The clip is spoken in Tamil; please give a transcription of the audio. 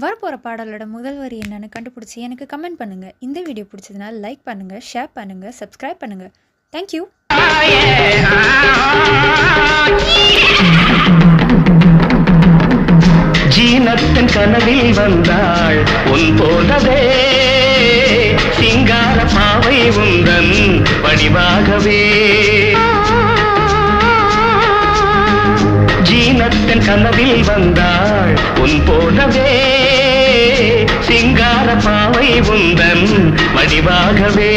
வரப்போகிற பாடலோட முதல் வரி என்னன்னு கண்டுபிடிச்சி எனக்கு கமெண்ட் பண்ணுங்கள். இந்த வீடியோ பிடிச்சதுனா லைக் பண்ணுங்கள், ஷேர் பண்ணுங்கள், சப்ஸ்கிரைப் பண்ணுங்கள். தேங்க்யூ. ஜீனத்தின் கனவில் வந்தாள் உன் போலவே, சிங்கார பாவை உந்தன் வடிவாகவே. ஜீனத்தின் கனவில் வந்தாள் உன் போலவே, சிங்கார பாவை உந்தன் வடிவாகவே.